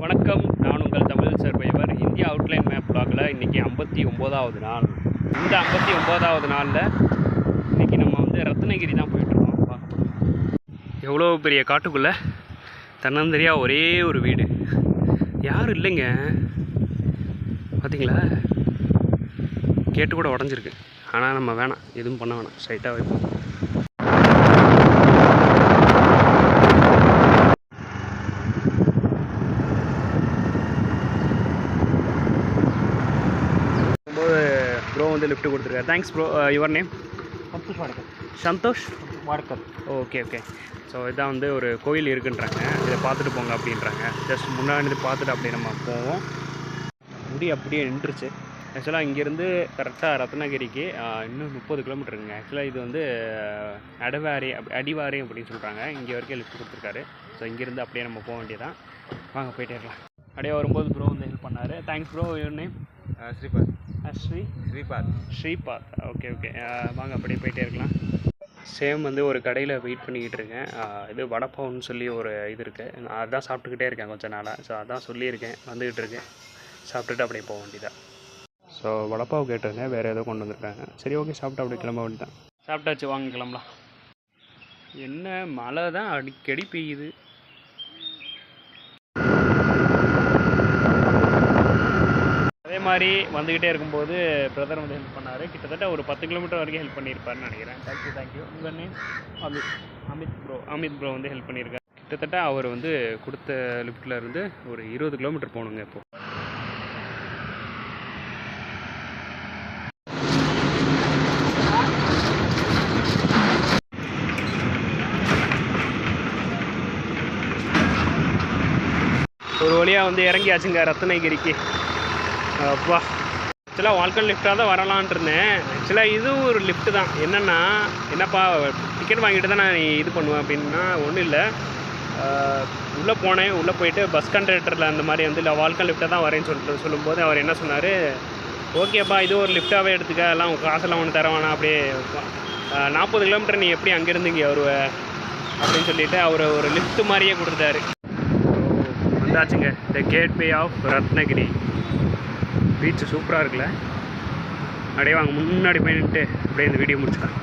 வணக்கம், நான் உங்கள் தமிழ் சர்வைவர். இந்தியா அவுட்லைன் மேப் vlogல இன்றைக்கி 59வது நாள். இந்த 59வது நாளில் இன்றைக்கி நம்ம ரத்னகிரி தான் போயிட்டுருக்கோம். பார்க்க எவ்வளோ பெரிய காட்டுக்குள்ளே தன்னந்தரியா ஒரே ஒரு வீடு, யாரும் இல்லைங்க. பார்த்தீங்களா, கேட்டு கூட உடஞ்சிருக்கு. ஆனால் நம்ம வேணாம், எதுவும் பண்ண வேணாம், ஸ்ட்ரைட்டாக வைப்போம். ப்ரோ லிஃப்ட் கொடுத்துருக்காரு. Thanks bro. Your name? Santosh Vadakar. Santosh Vadakar. Okay okay. So இதான் ஒரு கோயில் இருக்குன்றாங்க, இதை பார்த்துட்டு போங்க அப்படின்றாங்க. ஜஸ்ட் முன்னாடி பார்த்துட்டு அப்படியே நம்ம போவோம். முடி அப்படியே நின்றுச்சு. ஆக்சுவலாக இங்கேருந்து கரெக்டாக ரத்னகிரிக்கு இன்னும் 30 கிலோமீட்டருங்க. ஆக்சுவலாக இது அடிவாரி அப்படின்னு சொல்கிறாங்க. இங்கே வரைக்கும் லிஃப்ட் கொடுத்துருக்காரு. ஸோ இங்கேருந்து அப்படியே நம்ம போக வேண்டியதான். வாங்க போயிட்டே இருக்கலாம். அப்படியே வரும்போது ப்ரோ ஹெல்ப் பண்ணார். Thanks bro. Your name? Shripad. Shripad. Okay okay. வாங்க அப்படியே போயிட்டே இருக்கலாம். சேம் ஒரு கடையில் வெயிட் பண்ணிக்கிட்டு இருக்கேன். இது வடப்பாவுன்னு சொல்லி ஒரு இது இருக்குது. நான் அதான் சாப்பிட்டுக்கிட்டே இருக்கேன் கொஞ்ச நாளாக. ஸோ அதான் சொல்லியிருக்கேன், வந்துக்கிட்டு இருக்கேன். சாப்பிட்டுட்டு அப்படியே போக வேண்டியதான். ஸோ வடப்பாவு கேட்டிருந்தேன், வேறு ஏதோ கொண்டு வந்திருக்காங்க. சரி ஓகே, சாப்பிட்டு அப்படியே கிளம்ப வேண்டியதான். சாப்பிட்டாச்சு, வாங்க கிளம்பலாம். என்ன மழை தான் அடிக்கடி பெய்யுது. அதே மாதிரி வந்துக்கிட்டே இருக்கும்போது பிரதர் ஹெல்ப் பண்ணார். கிட்டத்தட்ட ஒரு 10 கிலோமீட்டர் வரைக்கும் ஹெல்ப் பண்ணியிருப்பாருன்னு நினைக்கிறேன். தேங்க்யூ. உங்கள் நேம்? அமித் ப்ரோ ஹெல்ப் பண்ணியிருக்காரு. கிட்டத்தட்ட அவர் கொடுத்த லிஃப்ட்டில் இருந்து ஒரு 20 கிலோமீட்டர் போகணுங்க. இப்போது ஒரு வழியாக இறங்கியாச்சுங்க ரத்னகிரிக்கு. அப்பா, ஆக்சுவலாக வால்கன் லிஃப்டாக தான் வரலான்ட்டு இருந்தேன். ஆக்சுவலாக இதுவும் ஒரு லிஃப்ட்டு தான். என்னப்பா டிக்கெட் வாங்கிட்டு தான் நான் இது பண்ணுவேன் அப்படின்னா, ஒன்றும் இல்லை. உள்ளே போனேன். உள்ளே போயிட்டு பஸ் கண்டக்டரில் அந்த மாதிரி இல்லை வால்கன் லிஃப்ட்டை தான் வரேன்னு சொல்லும்போது அவர் என்ன சொன்னார், ஓகேப்பா இது ஒரு லிஃப்ட்டாகவே எடுத்துக்க, எல்லாம் உங்கள் காசெல்லாம் ஒன்று தர வேணாம், அப்படியே 40 கிலோமீட்டர் நீ எப்படி அங்கேருந்து இங்கே வருவ அப்படின்னு சொல்லிவிட்டு அவர் ஒரு லிஃப்ட் மாதிரியே கொடுத்துட்டாரு. வந்தாச்சுங்க, the gateway of Ratnagiri. Beach சூப்பராக இருக்குல்ல. அப்படியே வாங்க முன்னாடி போய் நின்றுட்டு அப்படியே இந்த வீடியோ முடிச்சுக்கலாம்.